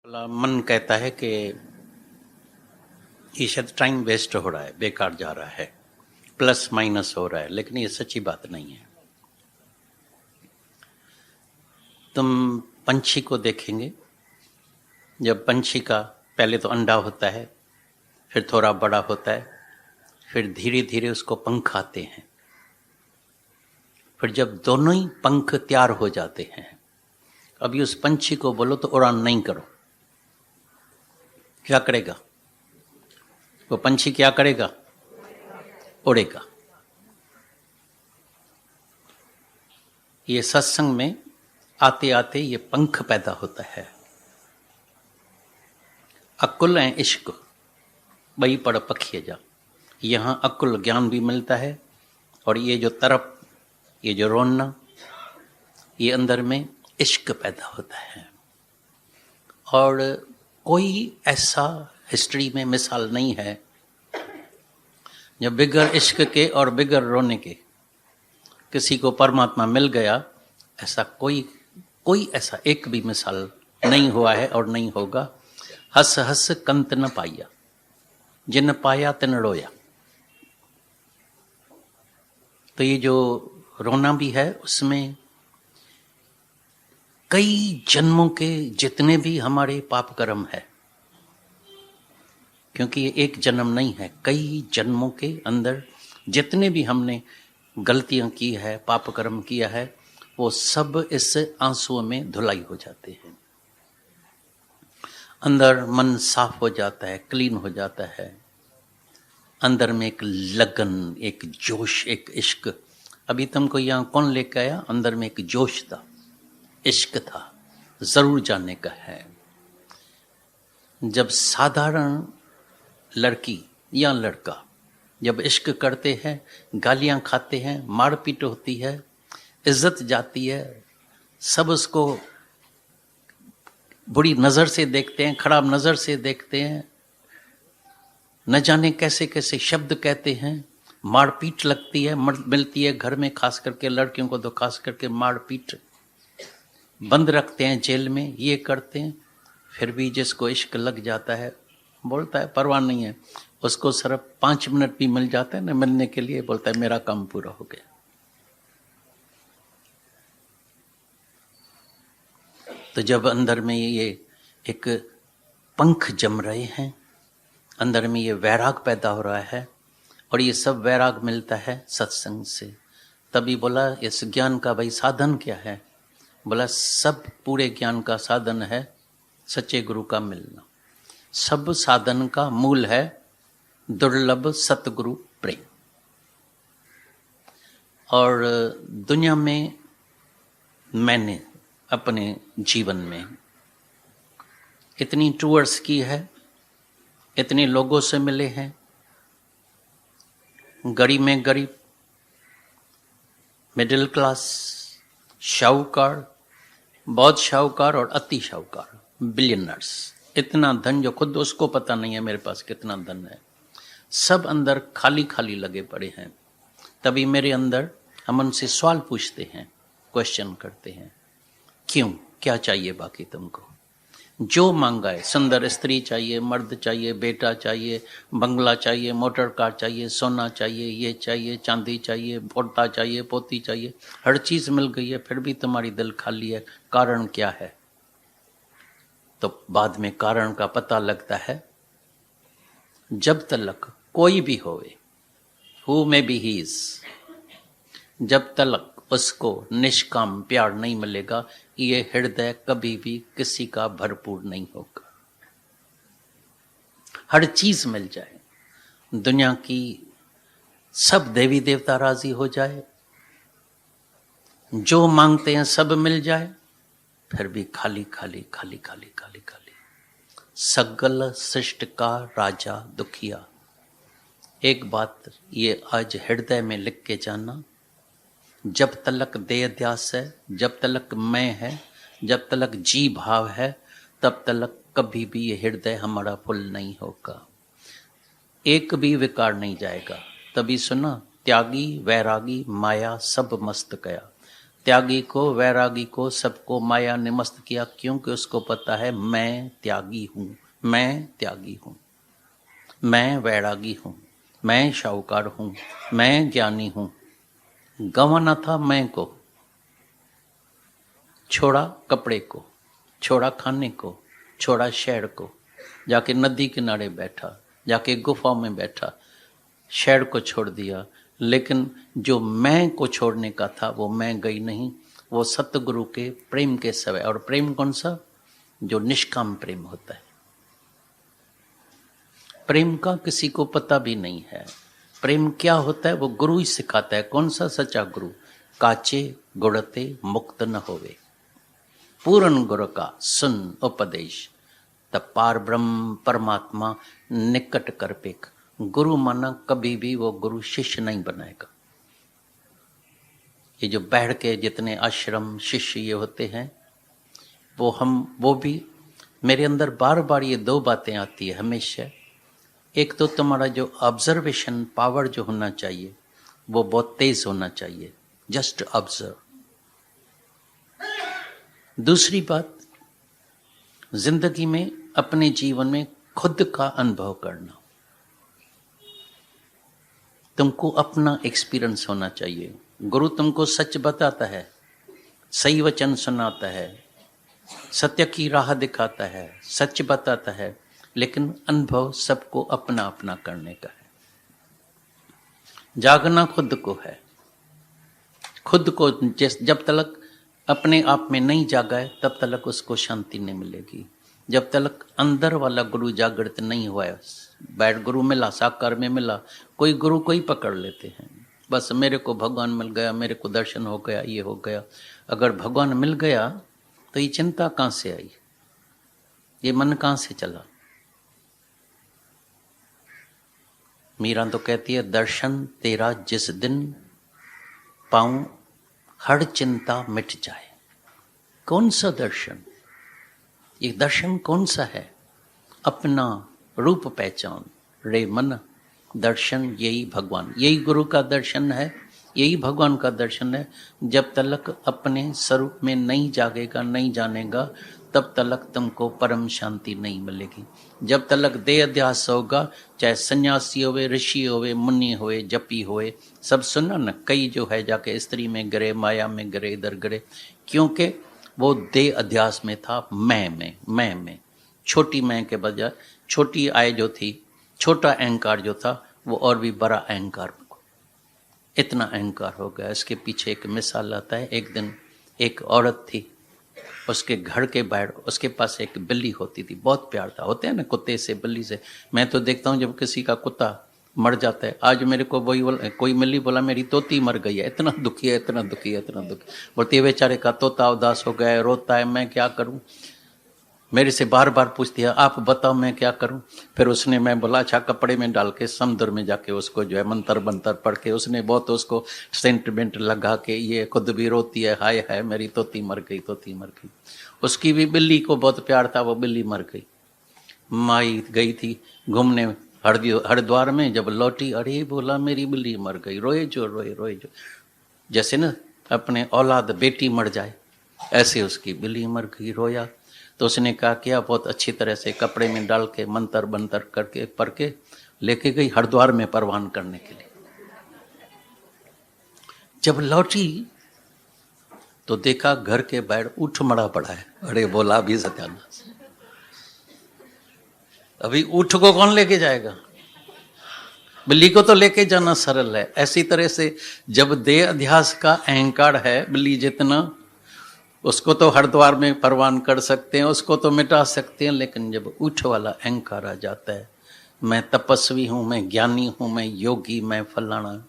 भला मन कहता है कि ये शायद टाइम वेस्ट हो रहा है, बेकार जा रहा है, प्लस माइनस हो रहा है, लेकिन ये सच्ची बात नहीं है। तुम पंछी को देखेंगे, जब पंछी का पहले तो अंडा होता है, फिर थोड़ा बड़ा होता है, फिर धीरे धीरे उसको पंख आते हैं। फिर जब दोनों ही पंख तैयार हो जाते हैं, अभी उस पंछी को बोलो तो उड़ान नहीं करो, क्या करेगा? वो पंछी क्या करेगा? उड़ेगा। ये सत्संग में आते आते ये पंख पैदा होता है। अकुल है इश्क बई पड़ पखिए जा। यहाँ अकुल ज्ञान भी मिलता है, और ये जो तरफ, ये जो रोना, ये अंदर में इश्क पैदा होता है। और कोई ऐसा हिस्ट्री में मिसाल नहीं है जब बिगर इश्क के और बिगर रोने के किसी को परमात्मा मिल गया। ऐसा कोई ऐसा एक भी मिसाल नहीं हुआ है और नहीं होगा। हंस हंस कंत न पाया, जिन पाया तिन रोया। तो ये जो रोना भी है, उसमें कई जन्मों के जितने भी हमारे पाप कर्म है, क्योंकि ये एक जन्म नहीं है, कई जन्मों के अंदर जितने भी हमने गलतियां की है, पाप कर्म किया है, वो सब इस आंसुओं में धुलाई हो जाते हैं। अंदर मन साफ हो जाता है, क्लीन हो जाता है। अंदर में एक लगन, एक जोश, एक इश्क। अभी तुमको यहाँ कौन लेकर आया? अंदर में एक जोश था, इश्क था, जरूर जानने का है। जब साधारण लड़की या लड़का जब इश्क करते हैं, गालियां खाते हैं, मारपीट होती है, इज्जत जाती है, सब उसको बुरी नज़र से देखते हैं, खराब नज़र से देखते हैं, न जाने कैसे कैसे शब्द कहते हैं, मारपीट लगती है, मिलती है घर में, खास करके लड़कियों को तो खास करके मारपीट, बंद रखते हैं जेल में, ये करते हैं। फिर भी जिसको इश्क लग जाता है बोलता है परवाह नहीं है, उसको सिर्फ 5 मिनट भी मिल जाता है ना मिलने के लिए, बोलता है मेरा काम पूरा हो गया। तो जब अंदर में ये एक पंख जम रहे हैं, अंदर में ये वैराग पैदा हो रहा है, और ये सब वैराग मिलता है सत्संग से। तभी बोला इस ज्ञान का भाई साधन क्या है? बोला सब पूरे ज्ञान का साधन है सच्चे गुरु का मिलना। सब साधन का मूल है दुर्लभ सतगुरु प्रेम। और दुनिया में मैंने अपने जीवन में इतनी टूर्स की है, इतने लोगों से मिले हैं, गरीब में गरीब, मिडिल क्लास, शाहूकार, बहुत शाहूकार और अति शाहूकार, बिलियनर्स। इतना धन जो खुद उसको पता नहीं है मेरे पास कितना धन है। सब अंदर खाली खाली लगे पड़े हैं। तभी मेरे अंदर हम उनसे सवाल पूछते हैं, क्वेश्चन करते हैं, क्यों, क्या चाहिए बाकी तुमको? जो मांगा है, सुंदर स्त्री चाहिए, मर्द चाहिए, बेटा चाहिए, बंगला चाहिए, मोटर कार चाहिए, सोना चाहिए, ये चाहिए, चांदी चाहिए, पोता चाहिए, पोती चाहिए, हर चीज मिल गई है, फिर भी तुम्हारी दिल खाली है। कारण क्या है? तो बाद में कारण का पता लगता है जब तक कोई भी होवे, हु में बी ही इज, जब तक उसको निष्काम प्यार नहीं मिलेगा, ये हृदय कभी भी किसी का भरपूर नहीं होगा। हर चीज मिल जाए, दुनिया की सब देवी देवता राजी हो जाए, जो मांगते हैं सब मिल जाए, फिर भी खाली खाली खाली खाली खाली खाली। सगल सृष्ट का राजा दुखिया। एक बात ये आज हृदय में लिख के जाना, जब तलक देह ध्यास है, जब तलक मैं है, जब तलक जी भाव है, तब तलक कभी भी ये हृदय हमारा फुल नहीं होगा, एक भी विकार नहीं जाएगा। तभी सुना, त्यागी वैरागी माया सब मस्त गया। त्यागी को, वैरागी को, सबको माया ने मस्त किया, क्योंकि उसको पता है मैं त्यागी हूं, मैं त्यागी हूं, मैं वैरागी हूं, मैं शाहूकार हूं, मैं ज्ञानी हूं। गंवाना था मैं को, छोड़ा कपड़े को, छोड़ा खाने को, छोड़ा शहर को, जाके नदी किनारे बैठा, जाके गुफा में बैठा, शहर को छोड़ दिया। लेकिन जो मैं को छोड़ने का था वो मैं गई नहीं, वो सतगुरु के प्रेम के सवय। और प्रेम कौन सा? जो निष्काम प्रेम होता है। प्रेम का किसी को पता भी नहीं है। प्रेम क्या होता है वो गुरु ही सिखाता है। कौन सा सच्चा गुरु? काचे गुड़ते मुक्त न होवे, पूर्ण गुरु का सुन उपदेश, तब पार ब्रह्म परमात्मा निकट कर पेक। गुरु माना कभी भी वो गुरु शिष्य नहीं बनाएगा। ये जो बैठ के जितने आश्रम शिष्य ये होते हैं, वो भी मेरे अंदर बार बार ये दो बातें आती है हमेशा। एक तो तुम्हारा जो ऑब्जर्वेशन पावर जो होना चाहिए वो बहुत तेज होना चाहिए, जस्ट ऑब्जर्व। दूसरी बात, जिंदगी में अपने जीवन में खुद का अनुभव करना। तुमको अपना एक्सपीरियंस होना चाहिए। गुरु तुमको सच बताता है, सही वचन सुनाता है, सत्य की राह दिखाता है, सच बताता है, लेकिन अनुभव सबको अपना अपना करने का है। जागना खुद को है। खुद को जब तक अपने आप में नहीं जागा है तब तक उसको शांति नहीं मिलेगी। जब तक अंदर वाला गुरु जागृत नहीं हुआ है, बैठ गुरु मिला, साकार में मिला, कोई गुरु को ही पकड़ लेते हैं। बस मेरे को भगवान मिल गया, मेरे को दर्शन हो गया, ये हो गया। अगर भगवान मिल गया तो ये चिंता कहाँ से आई, ये मन कहाँ से चला? मीरा तो कहती है, दर्शन तेरा जिस दिन पाऊं हर चिंता मिट जाए। कौन सा दर्शन? ये दर्शन कौन सा है? अपना रूप पहचान रे मन, दर्शन यही भगवान, यही गुरु का दर्शन है, यही भगवान का दर्शन है। जब तक अपने स्वरूप में नहीं जागेगा, नहीं जानेगा, तब तक तुमको परम शांति नहीं मिलेगी। जब तक देह अध्यास होगा, चाहे सन्यासी होवे, ऋषि होवे, मुनि होवे, जपी होवे, सब सुना न, कई जो है जाके स्त्री में गिरे, माया में गिरे, इधर गिरे, क्योंकि वो देह अध्यास में था, मैं में। छोटी मैं के बजाय छोटी आय जो थी, छोटा अहंकार जो था, वो और भी बड़ा अहंकार, इतना अहंकार हो गया। इसके पीछे एक मिसाल आता है। एक दिन एक औरत थी, उसके घर के बाहर उसके पास एक बिल्ली होती थी, बहुत प्यार था। होते हैं ना कुत्ते से, बिल्ली से। मैं तो देखता हूँ जब किसी का कुत्ता मर जाता है। आज मेरे को वही कोई मिली, बोला मेरी तोती मर गई है, इतना दुखी है, इतना दुखी है, इतना दुखी। बोलती है बेचारे का तोता उदास हो गया है, रोता है, मैं क्या करूँ? मेरे से बार बार पूछती है, आप बताओ मैं क्या करूं? फिर उसने, मैं बोला अच्छा कपड़े में डाल के समुद्र में जाके उसको जो है मंतर बंतर पढ़ के, उसने बहुत उसको सेंटिमेंट लगा के, ये खुद भी रोती है, हाय हाय मेरी तोती मर गई, तोती मर गई। उसकी भी बिल्ली को बहुत प्यार था, वो बिल्ली मर गई। माई गई थी घूमने हरिद्वार में, जब लौटी, अरे बोला मेरी बिल्ली मर गई। रोए जो जैसे ना अपने औलाद बेटी मर जाए, ऐसे उसकी बिल्ली मर गई। रोया तो उसने कहा क्या, बहुत अच्छी तरह से कपड़े में डाल के मंतर बंतर करके पढ़ के लेके गई हरिद्वार में परवान करने के लिए। जब लौटी तो देखा घर के बाहर ऊँट मरा पड़ा है। अरे बोला भी सत्यानाश, अभी ऊँट को कौन लेके जाएगा? बिल्ली को तो लेके जाना सरल है। ऐसी तरह से जब देह अध्यास का अहंकार है बिल्ली जितना, उसको तो हरिद्वार में परवान कर सकते हैं, उसको तो मिटा सकते हैं, लेकिन जब ऊँट वाला अहंकार आ जाता है, मैं तपस्वी हूँ, मैं ज्ञानी हूँ, मैं योगी, मैं फलाना,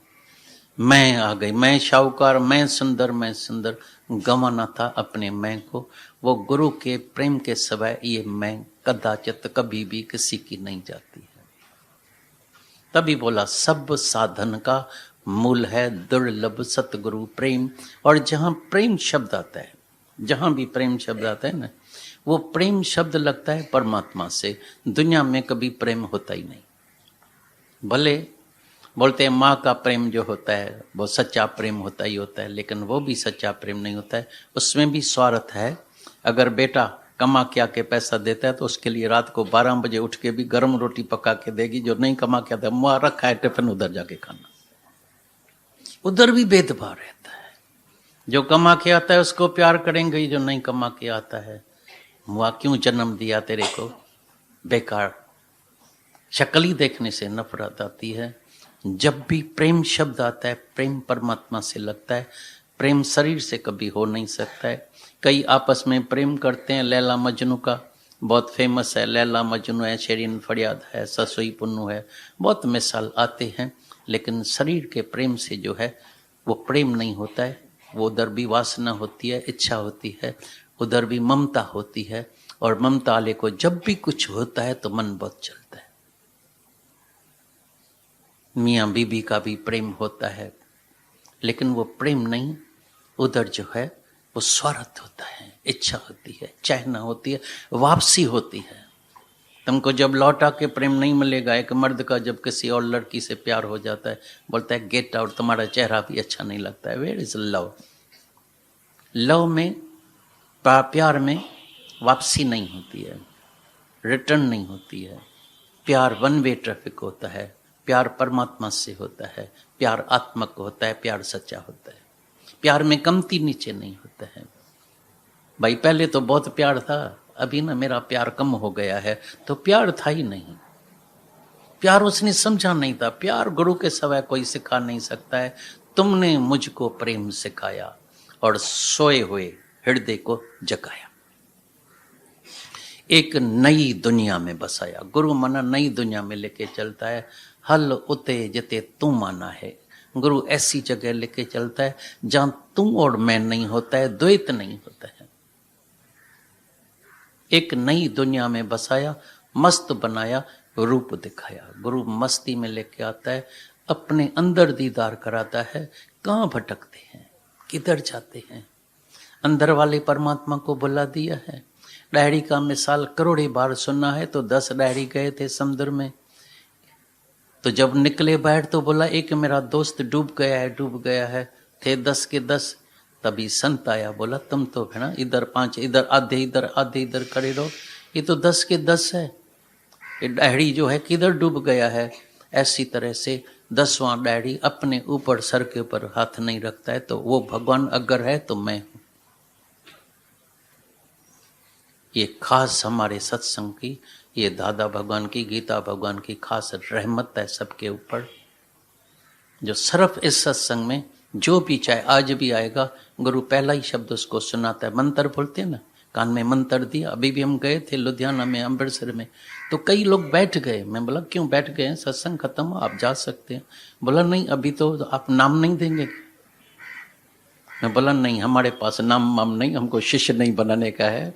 मैं आ गई, मैं शाहूकार, मैं सुंदर, गंवाना था अपने मैं को। वो गुरु के प्रेम के सिवाय ये मैं कदाचित कभी भी किसी की नहीं जाती है। तभी बोला सब साधन का मूल है दुर्लभ सतगुरु प्रेम। और जहाँ प्रेम शब्द आता है, जहाँ भी प्रेम शब्द आता है ना, वो प्रेम शब्द लगता है परमात्मा से। दुनिया में कभी प्रेम होता ही नहीं। भले बोलते हैं माँ का प्रेम जो होता है वो सच्चा प्रेम होता ही होता है, लेकिन वो भी सच्चा प्रेम नहीं होता है, उसमें भी स्वार्थ है। अगर बेटा कमा के आके पैसा देता है तो उसके लिए रात को 12 बजे उठ के भी गर्म रोटी पका के देगी, जो नहीं कमा के आता मुँह रखा है टिफिन उधर जाके खाना। उधर भी भेदभाव रहता है। जो कमा के आता है उसको प्यार करेंगे, जो नहीं कमा के आता है मुआ क्यों जन्म दिया तेरे को, बेकार। शक्ल ही देखने से नफरत आती है। जब भी प्रेम शब्द आता है, प्रेम परमात्मा से लगता है, प्रेम शरीर से कभी हो नहीं सकता है। कई आपस में प्रेम करते हैं, लैला मजनू का बहुत फेमस है, लैला मजनू है, शेरीन फरियाद है, ससुई पुन्नू है, बहुत मिसाल आते हैं, लेकिन शरीर के प्रेम से जो है वो प्रेम नहीं होता है। वो उधर भी वासना होती है, इच्छा होती है, उधर भी ममता होती है, और ममता वाले को जब भी कुछ होता है तो मन बहुत चलता है। मियाँ बीबी का भी प्रेम होता है, लेकिन वो प्रेम नहीं, उधर जो है वो स्वार्थ होता है, इच्छा होती है, चाहना होती है, वापसी होती है। तुमको जब लौटा के प्रेम नहीं मिलेगा। एक मर्द का जब किसी और लड़की से प्यार हो जाता है, बोलता है गेट आउट, तुम्हारा चेहरा भी अच्छा नहीं लगता है। Where is love? लव में, प्यार में वापसी नहीं होती है, रिटर्न नहीं होती है। प्यार वन वे ट्रैफिक होता है, प्यार परमात्मा से होता है, प्यार आत्मक होता है, प्यार सच्चा होता है। प्यार में कमती नीचे नहीं होता है। भाई पहले तो बहुत प्यार था, अभी ना मेरा प्यार कम हो गया है, तो प्यार था ही नहीं। प्यार उसने समझा नहीं था। प्यार गुरु के सिवाय कोई सिखा नहीं सकता है। तुमने मुझको प्रेम सिखाया और सोए हुए हृदय को जगाया, एक नई दुनिया में बसाया। गुरु मना नई दुनिया में लेके चलता है। हल उते जिते तू माना है। गुरु ऐसी जगह लेके चलता है जहां तू और मैं नहीं होता है, द्वैत नहीं होता है। एक नई दुनिया में बसाया, मस्त बनाया, रूप दिखाया। गुरु मस्ती में लेके आता है, अपने अंदर दीदार कराता है। कहाँ भटकते हैं, किधर जाते हैं? अंदर वाले परमात्मा को बुला दिया है। डायरी का मिसाल करोड़े बार सुना है। तो 10 डायरी गए थे समुद्र में, तो जब निकले बाहर तो बोला एक मेरा दोस्त डूब गया है। थे 10 के 10। तभी संत आया, बोला तुम तो है ना इधर 5 इधर, आधे इधर खड़े रहो, ये तो 10 के 10 है। ये डायरी जो है किधर डूब गया है। ऐसी तरह से 10वां डायरी अपने ऊपर, सर के ऊपर हाथ नहीं रखता है। तो वो भगवान अगर है तो मैं हूं। ये खास हमारे सत्संग की, ये दादा भगवान की, गीता भगवान की खास रहमत है सबके ऊपर, जो सिर्फ इस सत्संग में जो भी चाहे आज भी आएगा, गुरु पहला ही शब्द उसको सुनाता है। मंत्र बोलते हैं ना, कान में मंत्र दिया। अभी भी हम गए थे लुधियाना में, अमृतसर में, तो कई लोग बैठ गए। मैं बोला क्यों बैठ गए? सत्संग खत्म हो, आप जा सकते हैं। बोला नहीं अभी तो आप नाम नहीं देंगे। मैं बोला नहीं, हमारे पास नाम वाम नहीं, हमको शिष्य नहीं बनाने का है,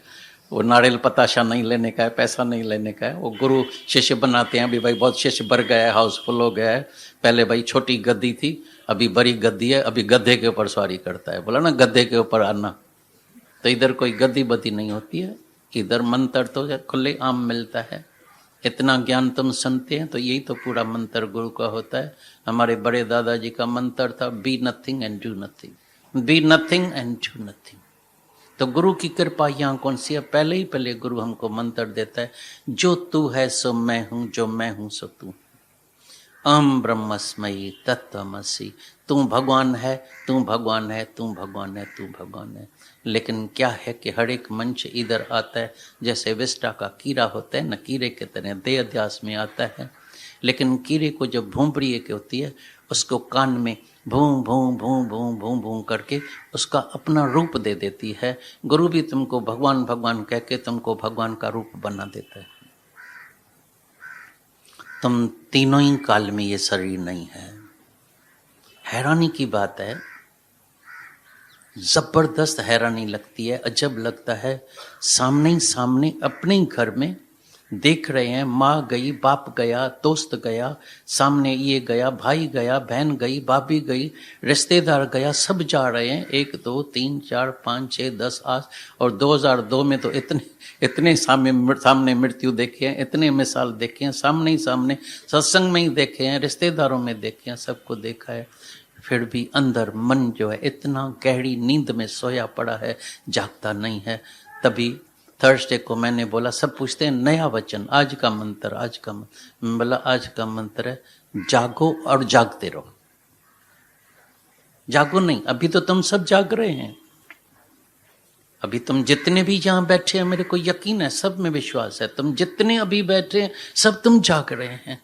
वो नारियल पताशा नहीं लेने का है, पैसा नहीं लेने का है। वो गुरु शिष्य बनाते हैं। अभी भाई बहुत शिष्य बढ़ गया है, हाउसफुल हो गया है। पहले भाई छोटी गद्दी थी, अभी बड़ी गद्दी है, अभी गधे के ऊपर सवारी करता है। बोला ना गधे के ऊपर आना, तो इधर कोई गद्दी बद्दी नहीं होती है। इधर मंत्र तो खुले आम मिलता है। इतना ज्ञान तुम सुनते हैं, तो यही तो पूरा मंत्र गुरु का होता है। हमारे बड़े दादाजी का मंत्र था, be nothing and do nothing, be nothing and do nothing. तो गुरु की कृपा यहाँ कौन सी है? पहले गुरु हमको मंत्र देता है, जो तू है सो मैं हूँ, जो मैं हूँ सो तू। अहम ब्रह्मस्मयी तत्त्वमसि। तू भगवान है, तू भगवान है, तू भगवान है, तू भगवान है। लेकिन क्या है कि हर एक मंच इधर आता है, जैसे विष्टा का कीड़ा होता है न, कीड़े के तरह देह अध्यास में आता है। लेकिन कीड़े को जब भूंपड़ी एक होती है, उसको कान में भूं भूं भूं भूं भूं भूं करके उसका अपना रूप दे देती है। गुरु भी तुमको भगवान भगवान कह के तुमको भगवान का रूप बना देता है। तुम तीनों ही काल में ये शरीर नहीं है। हैरानी की बात है, जबरदस्त हैरानी लगती है, अजब लगता है। सामने ही सामने अपने ही घर में देख रहे हैं, माँ गई, बाप गया, दोस्त गया, सामने ये गया, भाई गया, बहन गई, भाभी गई, रिश्तेदार गया, सब जा रहे हैं। 1 2 3 4 5 6 10 8 और 2002 में तो इतने सामने मृत्यु देखे हैं, इतने मिसाल देखे हैं, सामने ही सामने सत्संग में ही देखे हैं, रिश्तेदारों में देखे हैं, सबको देखा है। फिर भी अंदर मन जो है इतना गहरी नींद में सोया पड़ा है, जागता नहीं है। तभी थर्सडे को मैंने बोला, सब पूछते हैं नया वचन, आज का मंत्र, आज का मंत्र। मैं बोला आज का मंत्र है जागो और जागते रहो। जागो नहीं, अभी तो तुम सब जाग रहे हैं, अभी तुम जितने भी यहां बैठे हैं, मेरे को यकीन है, सब में विश्वास है, तुम जितने अभी बैठे हैं सब तुम जाग रहे हैं।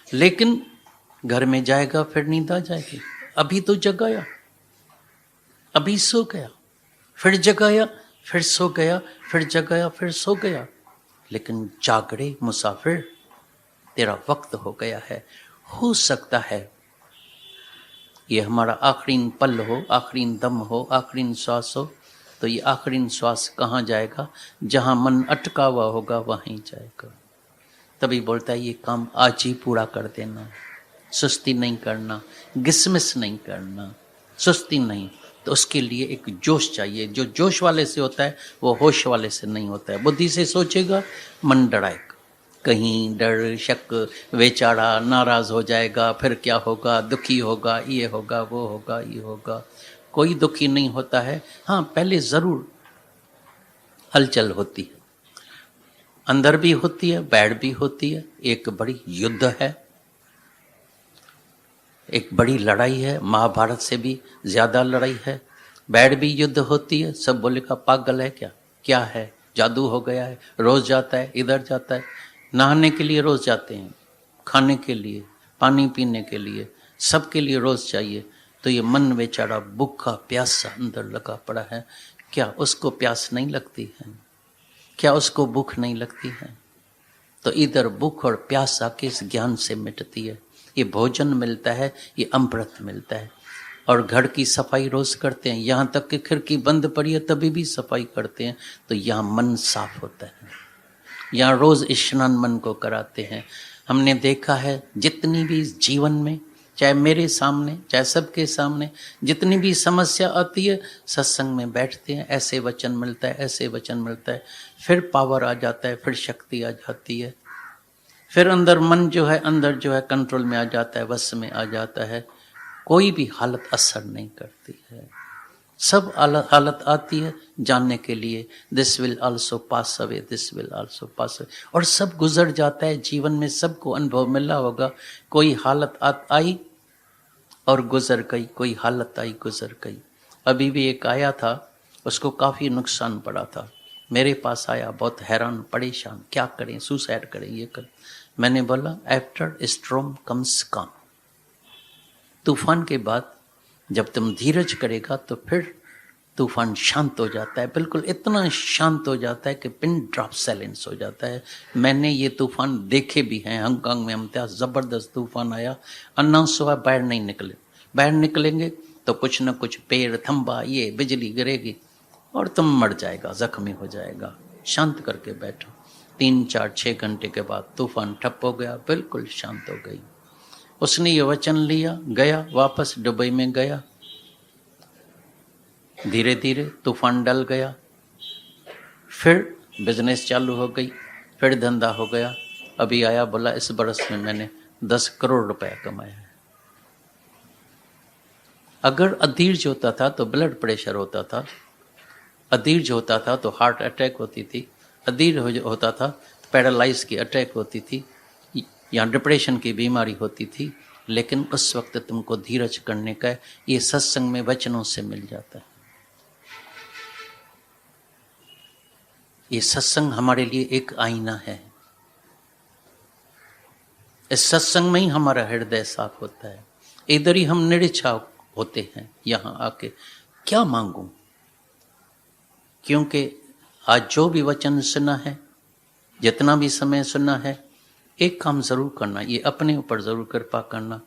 लेकिन घर में जाएगा फिर नींद आ जाएगी। अभी तो जगाया, अभी सो गया, फिर जगाया, फिर सो गया, फिर जगाया, फिर सो गया। लेकिन जागरे मुसाफिर, तेरा वक्त हो गया है। हो सकता है ये हमारा आखिरी पल हो, आखिरी दम हो, आखिरी श्वास हो। तो ये आखिरी श्वास कहाँ जाएगा? जहाँ मन अटका हुआ होगा वहीं जाएगा। तभी बोलता है ये काम आज ही पूरा कर देना, सुस्ती नहीं करना, गिसमिस नहीं करना, सुस्ती नहीं। तो उसके लिए एक जोश चाहिए। जो जोश वाले से होता है वो होश वाले से नहीं होता है। बुद्धि से सोचेगा, मन डराएगा, कहीं डर शक, बेचारा नाराज हो जाएगा, फिर क्या होगा, दुखी होगा, ये होगा, वो होगा, ये होगा। कोई दुखी नहीं होता है। हाँ, पहले जरूर हलचल होती है, अंदर भी होती है, बाहर भी होती है। एक बड़ी युद्ध है, एक बड़ी लड़ाई है, महाभारत से भी ज्यादा लड़ाई है। बाहर भी युद्ध होती है। सब बोलेगा पागल है क्या, क्या है, जादू हो गया है, रोज जाता है, इधर जाता है, नहाने के लिए रोज जाते हैं, खाने के लिए, पानी पीने के लिए, सबके लिए रोज चाहिए। तो ये मन बेचारा भूखा प्यासा अंदर लगा पड़ा है। क्या उसको प्यास नहीं लगती है? क्या उसको भूख नहीं लगती है? तो इधर भूख और प्यास आके इस ज्ञान से मिटती है। ये भोजन मिलता है, ये अमृत मिलता है। और घर की सफाई रोज करते हैं, यहाँ तक कि खिड़की बंद पड़ी है तभी भी सफाई करते हैं। तो यहाँ मन साफ होता है। यहाँ रोज स्नान मन को कराते हैं। हमने देखा है जितनी भी जीवन में, चाहे मेरे सामने चाहे सबके सामने, जितनी भी समस्या आती है, सत्संग में बैठते हैं, ऐसे वचन मिलता है, ऐसे वचन मिलता है, फिर पावर आ जाता है, फिर शक्ति आ जाती है, फिर अंदर मन जो है, अंदर जो है कंट्रोल में आ जाता है, वश में आ जाता है। कोई भी हालत असर नहीं करती है। सब हालत आती है जानने के लिए, this will also pass away, this will also pass away, और सब गुजर जाता है। जीवन में सबको अनुभव मिला होगा, कोई हालत आई और गुजर गई, कोई हालत आई गुजर गई। अभी भी एक आया था, उसको काफी नुकसान पड़ा था, मेरे पास आया, बहुत हैरान परेशान, क्या करें, सुसाइड करें, ये करें। मैंने बोला आफ्टर स्टॉर्म कम्स काम, तूफान के बाद जब तुम धीरज करेगा तो फिर तूफान शांत हो जाता है, बिल्कुल इतना शांत हो जाता है कि पिन ड्रॉप साइलेंस हो जाता है। मैंने ये तूफान देखे भी हैं। हांगकांग में हमने जबरदस्त तूफान आया, अनाउंस हुआ बाहर नहीं निकले, बाहर निकलेंगे तो कुछ न कुछ पेड़ थंबा, ये बिजली गिरेगी और तुम मर जाएगा, जख्मी हो जाएगा। शांत करके बैठो। 3 4 6 घंटे के बाद तूफान ठप हो गया, बिल्कुल शांत हो गई। उसने ये वचन लिया, गया वापस दुबई में गया, धीरे धीरे तूफान डल गया, फिर बिजनेस चालू हो गई, फिर धंधा हो गया। अभी आया, बोला इस बरस में मैंने 10 करोड़ रुपया कमाया है। अगर अधीर्ज होता था तो ब्लड प्रेशर होता था, अधीर्ज होता था तो हार्ट अटैक होती थी, अधीर होता था पैरालाइज की अटैक होती थी, या डिप्रेशन की बीमारी होती थी। लेकिन उस वक्त तुमको धीरज करने का ये सत्संग में वचनों से मिल जाता है। ये सत्संग हमारे लिए एक आईना है। इस सत्संग में ही हमारा हृदय साफ होता है। इधर ही हम निरीक्षण होते हैं। यहाँ आके क्या मांगूं, क्योंकि आज जो भी वचन सुना है, जितना भी समय सुना है, एक काम जरूर करना, ये अपने ऊपर जरूर कृपा करना,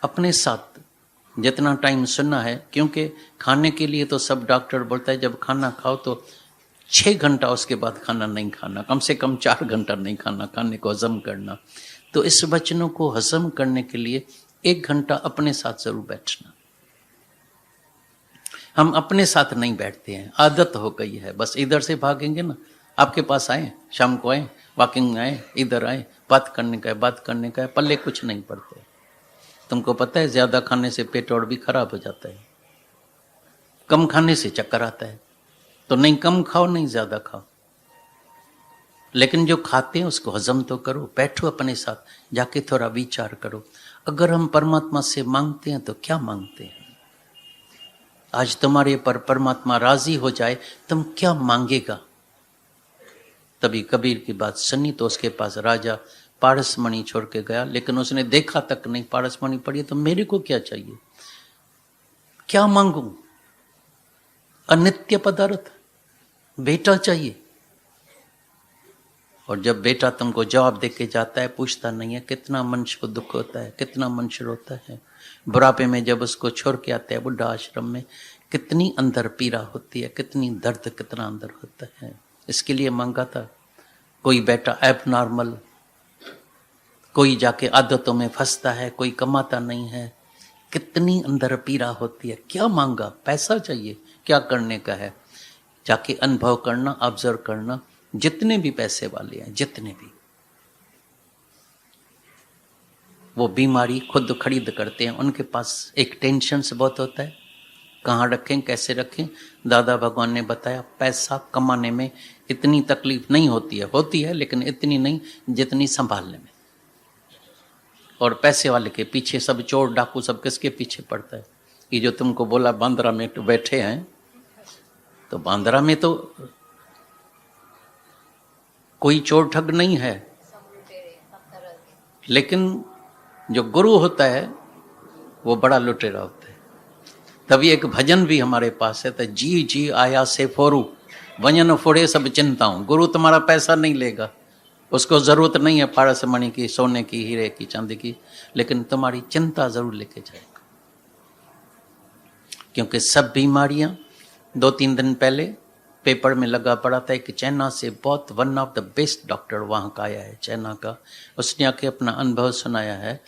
अपने साथ जितना टाइम सुनना है। क्योंकि खाने के लिए तो सब डॉक्टर बोलता है जब खाना खाओ तो 6 घंटा उसके बाद खाना नहीं खाना, कम से कम 4 घंटा नहीं खाना, खाने को हजम करना। तो इस वचनों को हजम करने के लिए 1 घंटा अपने साथ जरूर बैठना। हम अपने साथ नहीं बैठते हैं, आदत हो गई है, बस इधर से भागेंगे ना। आपके पास आए, शाम को आए, वॉकिंग आए, इधर आए, बात करने का है, पल्ले कुछ नहीं पड़ते। तुमको पता है ज्यादा खाने से पेट और भी खराब हो जाता है, कम खाने से चक्कर आता है। तो नहीं कम खाओ नहीं ज्यादा खाओ, लेकिन जो खाते हैं उसको हजम तो करो। बैठो अपने साथ, जाके थोड़ा विचार करो। अगर हम परमात्मा से मांगते हैं तो क्या मांगते हैं? आज तुम्हारे पर परमात्मा राजी हो जाए, तुम क्या मांगेगा? तभी कबीर की बात सुनी तो उसके पास राजा पारसमणि छोड़ के गया, लेकिन उसने देखा तक नहीं पारसमणि पड़ी। तो मेरे को क्या चाहिए, क्या मांगू? अनित्य पदार्थ, बेटा चाहिए। और जब बेटा तुमको जवाब देके जाता है, पूछता नहीं है, कितना मनुष्य को दुख होता है, कितना मनुष्य रोता है। बुढ़ापे में जब उसको छोड़ के आते हैं बुढ़ा आश्रम में, कितनी अंदर पीड़ा होती है, कितनी दर्द कितना अंदर होता है। इसके लिए मांगा था। कोई बेटा एब नॉर्मल, कोई जाके आदतों में फंसता है, कोई कमाता नहीं है, कितनी अंदर पीड़ा होती है। क्या मांगा? पैसा चाहिए। क्या करने का है? जाके अनुभव करना, ऑब्जर्व करना। जितने भी पैसे वाले हैं, जितने भी, वो बीमारी खुद खरीद करते हैं। उनके पास एक टेंशन से बहुत होता है, कहाँ रखें, कैसे रखें। दादा भगवान ने बताया, पैसा कमाने में इतनी तकलीफ नहीं होती है लेकिन इतनी नहीं जितनी संभालने में। और पैसे वाले के पीछे सब चोर डाकू सब किसके पीछे पड़ता है? ये जो तुमको बोला बांद्रा में तो बैठे हैं, तो बांद्रा में तो कोई चोर ठग नहीं है, लेकिन जो गुरु होता है वो बड़ा लुटेरा होता है। तभी एक भजन भी हमारे पास है, तो जी जी आया से फोरू वंजन फोड़े सब चिंताऊं। गुरु तुम्हारा पैसा नहीं लेगा, उसको जरूरत नहीं है पारसमणि की, सोने की, हीरे की, चांदी की, लेकिन तुम्हारी चिंता जरूर लेके जाएगा। क्योंकि सब बीमारियां, 2-3 दिन पहले पेपर में लगा पड़ा था, एक चाइना से बहुत one of the best doctor वहाँ का आया है, चाइना का। उसने आके अपना अनुभव सुनाया है,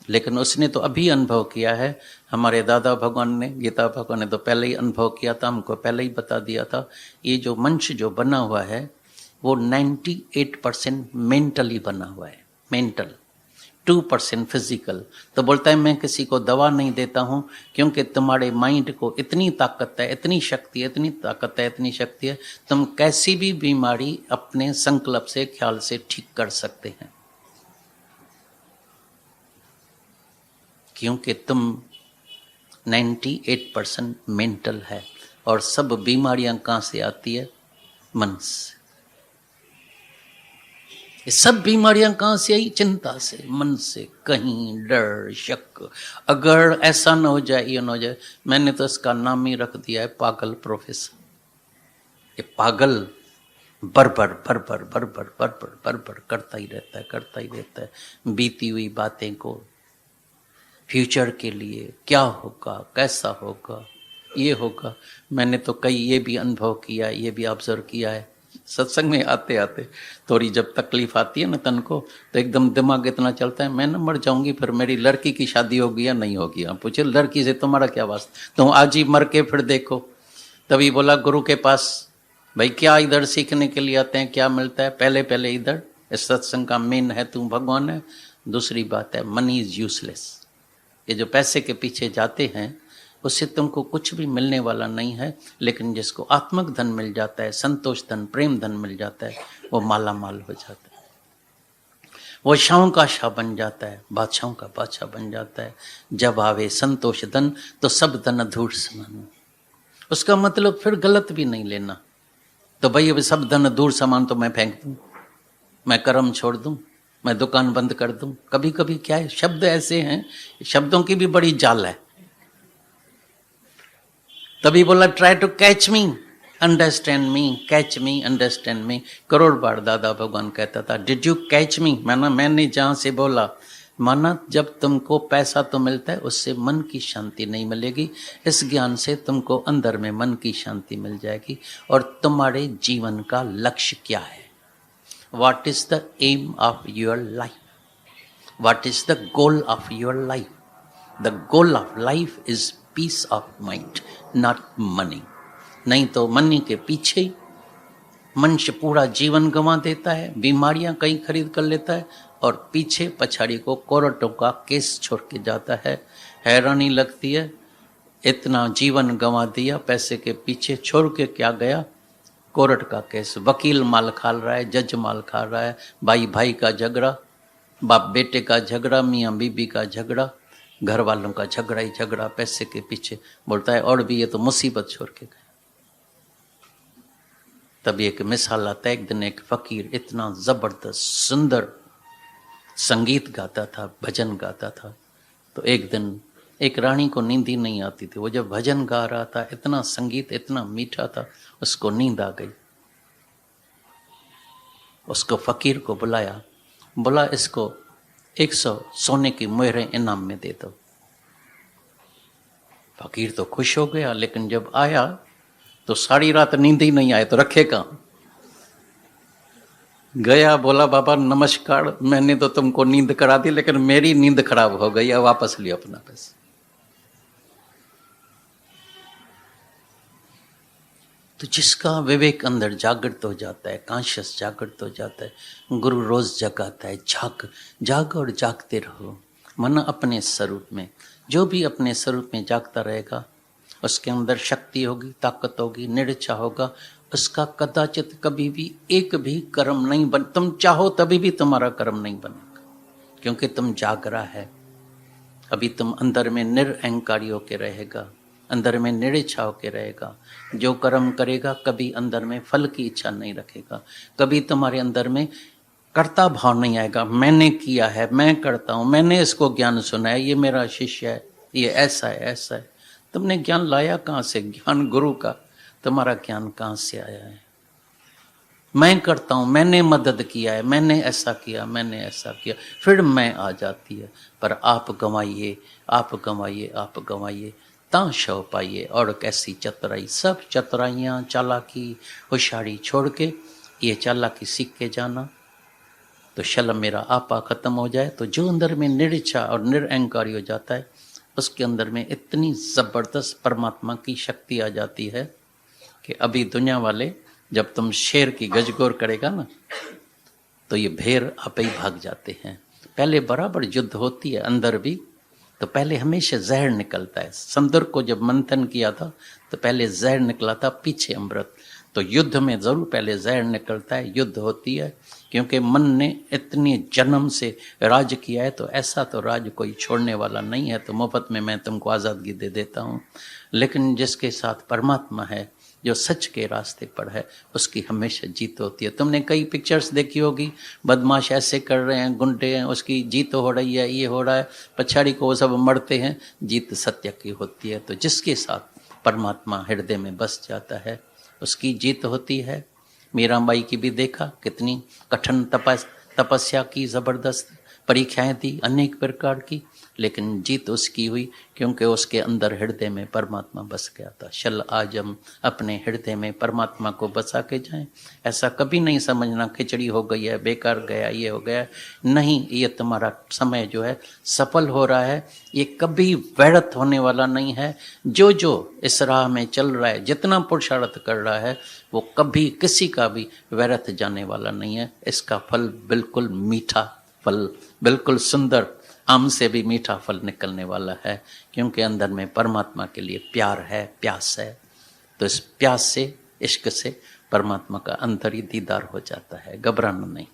लेकिन उसने तो अभी अनुभव किया है। हमारे दादा भगवान ने, गीता भगवान ने तो पहले ही अनुभव किया था, हमको पहले ही बता दिया था। ये जो मनुष्य जो बना हुआ है वो 98% मेंटली बना हुआ है, मेंटल, 2% फिजिकल। तो बोलता है मैं किसी को दवा नहीं देता हूं, क्योंकि तुम्हारे माइंड को इतनी ताकत है, इतनी शक्ति है, इतनी ताकत है, इतनी शक्ति है, तुम कैसी भी बीमारी अपने संकल्प से, ख्याल से ठीक कर सकते हैं। क्योंकि तुम 98% मेंटल है। और सब बीमारियां कहां से आती है? मन से। ये सब बीमारियां कहां से आई? चिंता से, मन से। कहीं डर, शक, अगर ऐसा न हो जाए, ये न हो जाए। मैंने तो इसका नाम ही रख दिया है पागल प्रोफेसर। ये पागल बरबर बरबर बरबर बरबर बरबर करता ही रहता है बीती हुई बातें को, फ्यूचर के लिए क्या होगा, कैसा होगा, ये होगा। मैंने तो कई ये भी अनुभव किया, ये भी ऑब्जर्व किया है। सत्संग में आते आते थोड़ी जब तकलीफ आती है ना तन को, तो एकदम दिमाग इतना चलता है, मैं न मर जाऊंगी, फिर मेरी लड़की की शादी होगी या नहीं होगी। आप पूछे लड़की से तुम्हारा क्या वास्ता, तुम आज ही मर के फिर देखो। तभी बोला गुरु के पास, भाई क्या इधर सीखने के लिए आते हैं, क्या मिलता है? पहले इधर इस सत्संग का मेन है तू भगवान है। दूसरी बात है मनी इज यूजलेस। ये जो पैसे के पीछे जाते हैं उससे तुमको कुछ भी मिलने वाला नहीं है, लेकिन जिसको आत्मक धन मिल जाता है, संतोष धन, प्रेम धन मिल जाता है, वो माला माल हो जाता है। वो शाहों का शाह बन जाता है, बादशाहों का बादशाह बन जाता है। जब आवे संतोष धन तो सब धन धूड़ समान। उसका मतलब फिर गलत भी नहीं लेना। तो भाई अब सब धन दूर समान तो मैं फेंक दूं, मैं कर्म छोड़ दूं, मैं दुकान बंद कर दूं। कभी कभी क्या है, शब्द ऐसे हैं, शब्दों की भी बड़ी जाल है। तभी बोला try to catch me, understand me, catch me, understand me. Crore बार दादा भगवान कहता था डिड यू कैच मी, मैंने जहां से बोला माना जब तुमको पैसा तो मिलता है, उससे मन की शांति नहीं मिलेगी। इस ज्ञान से तुमको अंदर में मन की शांति मिल जाएगी। और तुम्हारे जीवन का लक्ष्य क्या है? What is the aim of your life? What is the goal of your life? The goal of life is peace of mind, not money. नहीं तो मनी के पीछे मनुष्य पूरा जीवन गंवा देता है, बीमारियां कहीं खरीद कर लेता है और पीछे पछाड़ी को कोर्टों का केस छोड़ के जाता है। हैरानी लगती है, इतना जीवन गंवा दिया पैसे के पीछे, छोड़ के क्या गया? कोर्ट का केस। वकील माल खा रहा है, जज माल खा रहा है, भाई भाई का झगड़ा, बाप बेटे का झगड़ा, मियाँ बीबी का झगड़ा, घर वालों का झगड़ा ही झगड़ा पैसे के पीछे। बोलता है और भी ये तो मुसीबत छोड़ के गए। तभी एक मिसाल आता है, एक दिन एक फकीर इतना जबरदस्त सुंदर संगीत गाता था, भजन गाता था। तो एक दिन एक रानी को नींद ही नहीं आती थी। वो जब भजन गा रहा था, इतना संगीत इतना मीठा था, उसको नींद आ गई। उसको फकीर को बुलाया, बोला इसको 100 सोने की मोहरें इनाम में दे दो। फकीर तो खुश हो गया, लेकिन जब आया तो सारी रात नींद ही नहीं आए, तो रखे कहाँ? गया, बोला बाबा नमस्कार, मैंने तो तुमको नींद करा दी, लेकिन मेरी नींद खराब हो गई, अब वापस लियो अपना पैसा। तो जिसका विवेक अंदर जागृत हो जाता है, कॉन्शियस जागृत हो जाता है, गुरु रोज जगाता है, जाग और जागते रहो। मन अपने स्वरूप में, जो भी अपने स्वरूप में जागता रहेगा, उसके अंदर शक्ति होगी, ताकत होगी, निरीक्षा होगा। उसका कदाचित कभी भी एक भी कर्म नहीं बन, तुम चाहो तभी भी तुम्हारा कर्म नहीं बनेगा, क्योंकि तुम जाग रहा है। अभी तुम अंदर में निरअहंकारी होके रहेगा, अंदर में निरीक्षा होके रहेगा। जो कर्म करेगा कभी अंदर में फल की इच्छा नहीं रखेगा, कभी तुम्हारे अंदर में कर्ता भाव नहीं आएगा। मैंने किया है, मैं करता हूँ, मैंने इसको ज्ञान सुनाया, ये मेरा शिष्य है, ये ऐसा है ऐसा है। तुमने ज्ञान लाया कहाँ से? ज्ञान गुरु का। तुम्हारा ज्ञान कहाँ से आया है? मैं करता हूँ, मैंने मदद किया है, मैंने ऐसा किया, मैंने ऐसा किया, फिर मैं आ जाती है। पर आप गंवाइए, आप गंवाइए, आप गंवाइए, ता शव पाइए। और कैसी चतुराई, सब चतुराइयाँ, चालाकी, होशियारी छोड़ के ये चालाकी सीख के जाना, तो शल मेरा आपा खत्म हो जाए। तो जो अंदर में निरीक्षा और निरअहंकारी हो जाता है, उसके अंदर में इतनी जबरदस्त परमात्मा की शक्ति आ जाती है कि अभी दुनिया वाले, जब तुम शेर की गजगोर करेगा ना, तो ये भेड़ आप ही भाग जाते हैं। पहले बराबर युद्ध होती है अंदर भी, तो पहले हमेशा जहर निकलता है। समुद्र को जब मंथन किया था तो पहले जहर निकला था, पीछे अमृत। तो युद्ध में जरूर पहले जहर निकलता है, युद्ध होती है, क्योंकि मन ने इतने जन्म से राज किया है, तो ऐसा तो राज कोई छोड़ने वाला नहीं है। तो मुफ्त में मैं तुमको आज़ादगी दे देता हूँ। लेकिन जिसके साथ परमात्मा है, जो सच के रास्ते पर है, उसकी हमेशा जीत होती है। तुमने कई पिक्चर्स देखी होगी, बदमाश ऐसे कर रहे हैं, गुंडे हैं, उसकी जीत हो रही है, ये हो रहा है, पछाड़ी को वो सब मरते हैं, जीत सत्य की होती है। तो जिसके साथ परमात्मा हृदय में बस जाता है, उसकी जीत होती है। मीराबाई की भी देखा, कितनी कठिन तपस्या की, जबरदस्त परीक्षाएं थी अनेक प्रकार की, लेकिन जीत उसकी हुई, क्योंकि उसके अंदर हृदय में परमात्मा बस गया था। चल आज हम अपने हृदय में परमात्मा को बसा के जाएं। ऐसा कभी नहीं समझना खिचड़ी हो गई है, बेकार गया, ये हो गया। नहीं, ये तुम्हारा समय जो है सफल हो रहा है, ये कभी व्यर्थ होने वाला नहीं है। जो जो इस राह में चल रहा है, जितना पुरुषार्थ कर रहा है, वो कभी किसी का भी व्यर्थ जाने वाला नहीं है। इसका फल बिल्कुल मीठा फल, बिल्कुल सुंदर, आम से भी मीठा फल निकलने वाला है, क्योंकि अंदर में परमात्मा के लिए प्यार है, प्यास है। तो इस प्यास से, इश्क से परमात्मा का अंतर ही दीदार हो जाता है। घबराना नहीं।